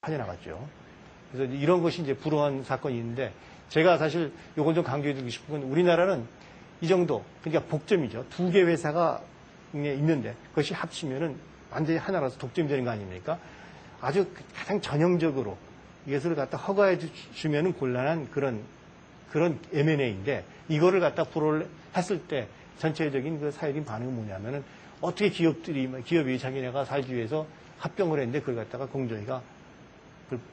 빠져나갔죠. 그래서 이런 것이 이제 불우한 사건이 있는데 제가 사실 이걸 좀 강조해드리고 싶은 건 우리나라는 이 정도, 그러니까 복점이죠. 두 개 회사가 있는데 그것이 합치면은 완전히 하나라서 독점이 되는 거 아닙니까? 아주 가장 전형적으로 이것을 갖다 허가해 주면은 곤란한 그런 M&A인데 이거를 갖다 불허를 했을 때 전체적인 그 사회적인 반응은 뭐냐면은 어떻게 기업이 자기네가 살기 위해서 합병을 했는데 그걸 갖다가 공정위가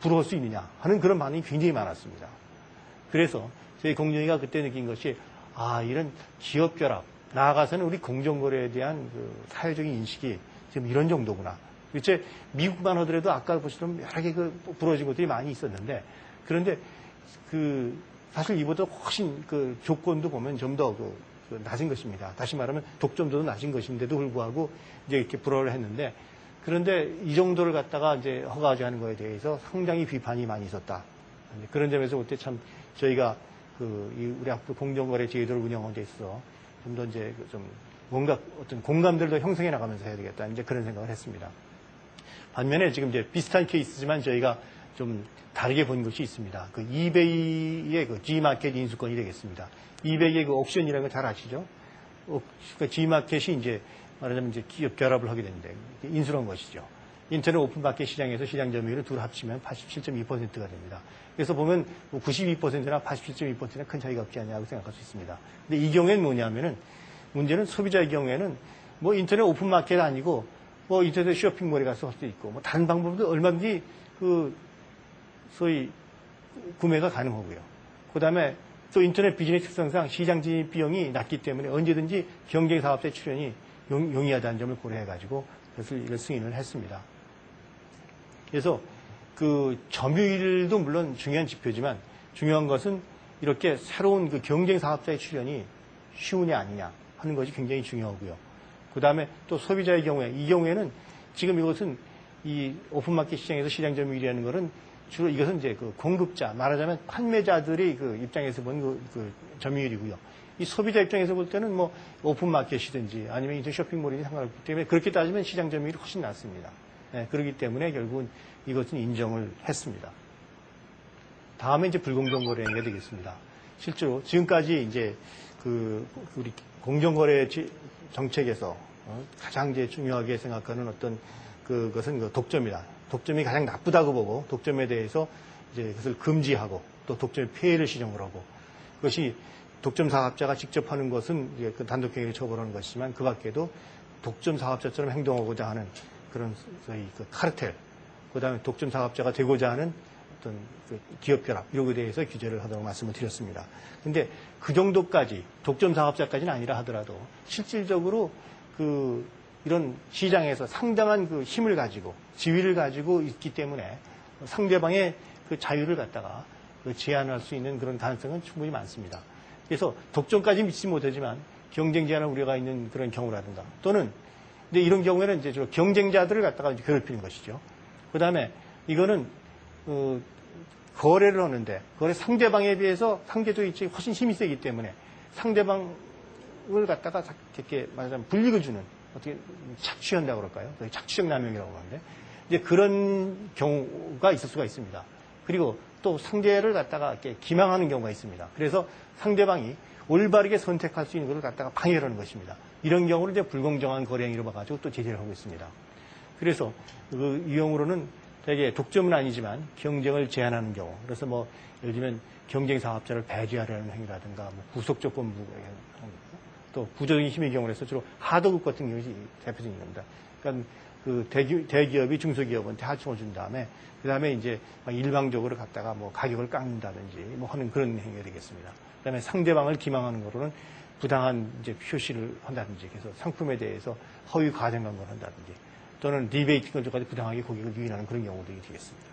불허할 수 있느냐 하는 그런 반응이 굉장히 많았습니다. 그래서 저희 공정위가 그때 느낀 것이 이런 기업 결합, 나아가서는 우리 공정거래에 대한 그 사회적인 인식이 지금 이런 정도구나. 도대체 미국만 하더라도 아까 보시던 여러 개 부러진 것들이 많이 있었는데 그런데 사실 이보다 훨씬 조건도 보면 좀 더 낮은 것입니다. 다시 말하면 독점도도 낮은 것인데도 불구하고 이제 이렇게 불허를 했는데 그런데 이 정도를 갖다가 이제 허가하지 않은 거에 대해서 상당히 비판이 많이 있었다. 그런 점에서 그때 참 저희가 우리 학교 공정거래 제도를 운영하는 데 있어서 좀 더 이제 좀 뭔가 어떤 공감들도 형성해 나가면서 해야 되겠다. 이제 그런 생각을 했습니다. 반면에 지금 이제 비슷한 케이스지만 저희가 좀 다르게 본 것이 있습니다. 이베이의 G마켓 인수권이 되겠습니다. 이베이의 옥션이라는 거 잘 아시죠? G마켓이 이제 말하자면 이제 기업 결합을 하게 되는데 인수를 한 것이죠. 인터넷 오픈마켓 시장에서 시장 점유율을 둘 합치면 87.2%가 됩니다. 그래서 보면 92%나 87.2%나 큰 차이가 없지 않냐고 생각할 수 있습니다. 근데 이 경우에는 뭐냐면은 문제는 소비자의 경우에는 뭐 인터넷 오픈마켓 아니고 뭐 인터넷 쇼핑몰에 가서 할 수 있고 뭐 다른 방법도 얼마든지 소위 구매가 가능하고요. 그다음에 또 인터넷 비즈니스 특성상 시장 진입 비용이 낮기 때문에 언제든지 경쟁 사업자 출연이 용이하다는 점을 고려해가지고 그래서 이걸 승인을 했습니다. 그래서 점유율도 물론 중요한 지표지만 중요한 것은 이렇게 새로운 경쟁 사업자의 출연이 쉬우냐 아니냐 하는 것이 굉장히 중요하고요. 그 다음에 또 소비자의 경우에 이 경우에는 지금 이것은 이 오픈마켓 시장에서 시장 점유율이라는 것은 주로 이것은 이제 공급자 말하자면 판매자들이 입장에서 본 점유율이고요. 이 소비자 입장에서 볼 때는 뭐 오픈마켓이든지 아니면 인터넷 쇼핑몰이든지 상관없기 때문에 그렇게 따지면 시장 점유율이 훨씬 낮습니다. 네, 그렇기 때문에 결국은 이것은 인정을 했습니다. 다음에 이제 불공정 거래가 되겠습니다. 실제로 지금까지 이제 우리 공정거래 정책에서 가장 이제 중요하게 생각하는 어떤 그것은 독점이다. 독점이 가장 나쁘다고 보고 독점에 대해서 이제 그것을 금지하고 또 독점의 폐해를 시정을 하고 그것이 독점 사업자가 직접 하는 것은 이제 단독행위를 처벌하는 것이지만 그 밖에도 독점 사업자처럼 행동하고자 하는 그런 저희 카르텔, 그다음에 독점 사업자가 되고자 하는 어떤 기업 결합 이런 것에 대해서 규제를 하도록 말씀을 드렸습니다. 근데 그 정도까지 독점 사업자까지는 아니라 하더라도 실질적으로 이런 시장에서 상당한 힘을 가지고 지위를 가지고 있기 때문에 상대방의 자유를 갖다가 제한할 수 있는 그런 가능성은 충분히 많습니다. 그래서 독점까지 미치지 못하지만 경쟁 제한을 우려가 있는 그런 경우라든가 또는 근데 이런 경우에는 이제 주로 경쟁자들을 갖다가 이제 괴롭히는 것이죠. 그 다음에 이거는 거래를 하는데 거래 상대방에 비해서 상대적인 훨씬 힘이 세기 때문에 상대방을 갖다가 이렇게 말하자면 불이익을 주는 어떻게 착취한다고 그럴까요? 착취적 남용이라고 하는데 이제 그런 경우가 있을 수가 있습니다. 그리고 또 상대를 갖다가 이렇게 기망하는 경우가 있습니다. 그래서 상대방이 올바르게 선택할 수 있는 것을 갖다가 방해를 하는 것입니다. 이런 경우를 이제 불공정한 거래 행위로 봐가지고 또 제재를 하고 있습니다. 그래서 이 경우로는 되게 독점은 아니지만 경쟁을 제한하는 경우. 그래서 뭐 예를 들면 경쟁 사업자를 배제하려는 행위라든가 뭐 구속 조건부 또 부정적인 힘의 경우에서 주로 하도급 같은 경우가 대표적인 겁니다. 그러니까 대기업이 중소기업한테 하청을 준 다음에 그 다음에 이제 일방적으로 갖다가 뭐 가격을 깎는다든지 뭐 하는 그런 행위가 되겠습니다. 그 다음에 상대방을 기망하는 거로는 부당한 이제 표시를 한다든지 그래서 상품에 대해서 허위 과장 광고를 한다든지 또는 리베이트 건조까지 부당하게 고객을 유인하는 그런 경우들이 되겠습니다.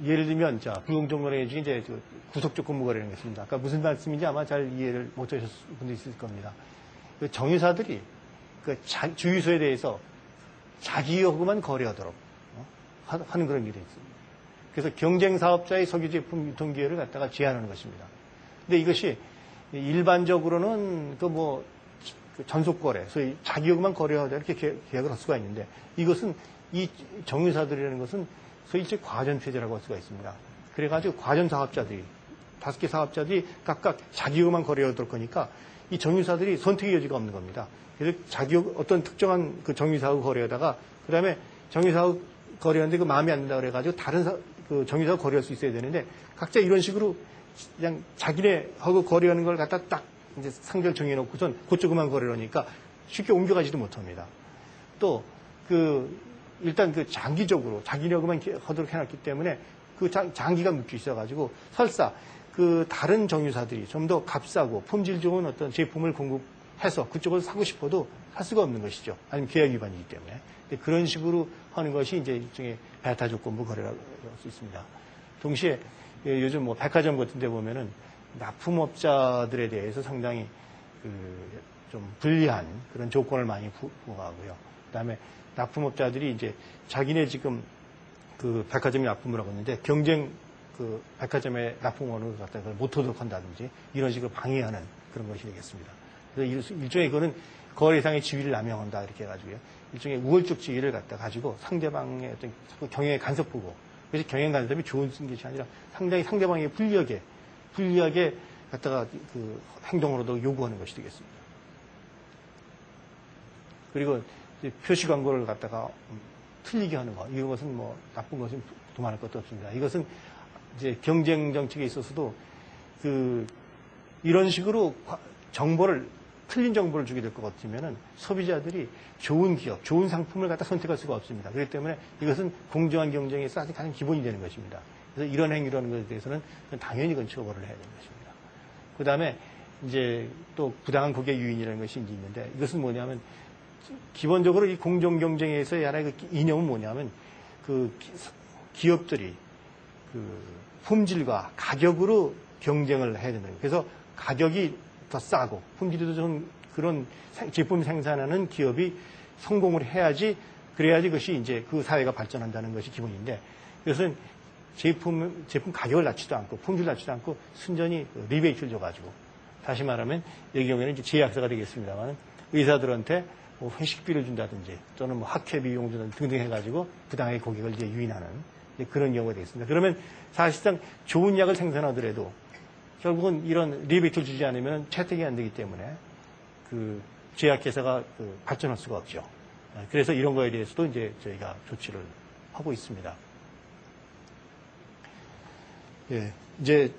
예를 들면 불공정 거래 중에 이제 구속적 근무 거래라는 게 있습니다. 아까 무슨 말씀인지 아마 잘 이해를 못 하셨을 분도 있을 겁니다. 정유사들이 주유소에 대해서 자기하고만 거래하도록 하는 그런 일이 있습니다. 그래서 경쟁 사업자의 석유 제품 유통 기회를 갖다가 제한하는 것입니다. 근데 이것이 일반적으로는 그 전속 거래, 소위 자기역만 거래하다 이렇게 계약을 할 수가 있는데 이것은 이 정유사들이라는 것은 소위 이제 과전폐제라고 할 수가 있습니다. 그래가지고 과전 사업자들이 5개 사업자들이 각각 자기역만 거래하도록 하니까 이 정유사들이 선택의 여지가 없는 겁니다. 그래서 자기역 어떤 특정한 그 정유사하고 거래하다가 그다음에 정유사하고 거래하는데 그 마음에 안 든다 그래가지고 다른 그 정유사하고 거래할 수 있어야 되는데 각자 이런 식으로 그냥 자기네하고 거래하는 걸 갖다 딱 이제 상대를 정해놓고선 그쪽만 거래를 하니까 쉽게 옮겨가지도 못합니다. 또 일단 장기적으로 자기력만 하도록 해놨기 때문에 그 장기가 묶여 있어가지고 설사 그 다른 정유사들이 좀 더 값싸고 품질 좋은 어떤 제품을 공급해서 그쪽을 사고 싶어도 살 수가 없는 것이죠. 아니면 계약 위반이기 때문에. 그런 식으로 하는 것이 이제 일종의 배타 조건부 거래라고 할 수 있습니다. 동시에 요즘 뭐 백화점 같은 데 보면은 납품업자들에 대해서 상당히 좀 불리한 그런 조건을 많이 부과하고요. 그다음에 납품업자들이 이제 자기네 지금 그 백화점이 납품을 하고 있는데 경쟁 그 백화점의 납품원을 갖다가 못하도록 한다든지 이런 식으로 방해하는 그런 것이 되겠습니다. 그래서 일종의 그거는 거래상의 지위를 남용한다 이렇게 해가지고요. 일종의 우월적 지위를 갖다 가지고 상대방의 어떤 경영에 간섭 보고 그래서 경영 간섭이 좋은 것이 아니라 상당히 상대방의 불리하게 갖다가 그 행동으로도 요구하는 것이 되겠습니다. 그리고 표시 광고를 갖다가 틀리게 하는 거 이런 것은 뭐 나쁜 것은 도말할 것도 없습니다. 이것은 이제 경쟁 정책에 있어서도 이런 식으로 틀린 정보를 주게 될 것 같으면은 소비자들이 좋은 기업, 좋은 상품을 갖다 선택할 수가 없습니다. 그렇기 때문에 이것은 공정한 경쟁에서 아주 가장 기본이 되는 것입니다. 그래서 이런 행위를 하는 것에 대해서는 당연히 그건 처벌을 해야 되는 것입니다. 그 다음에 이제 또 부당한 고객 유인이라는 것이 이제 있는데 이것은 뭐냐면 기본적으로 이 공정 경쟁에서의 하나의 그 이념은 뭐냐면 기업들이 품질과 가격으로 경쟁을 해야 된다는 거예요. 그래서 가격이 더 싸고 품질이 좀 그런 제품 생산하는 기업이 성공을 해야지 그래야지 그것이 이제 그 사회가 발전한다는 것이 기본인데 이것은 제품 가격을 낮추지도 않고 품질 낮추지도 않고 순전히 리베이트를 줘가지고 다시 말하면 이 경우에는 이제 제약사가 되겠습니다만 의사들한테 뭐 회식비를 준다든지 또는 뭐 학회 비용 준다든지 등등 해가지고 부당하게 고객을 이제 유인하는 그런 경우가 되겠습니다. 그러면 사실상 좋은 약을 생산하더라도 결국은 이런 리베이트를 주지 않으면 채택이 안 되기 때문에 그 제약회사가 발전할 수가 없죠. 그래서 이런 거에 대해서도 이제 저희가 조치를 하고 있습니다. 예, 이제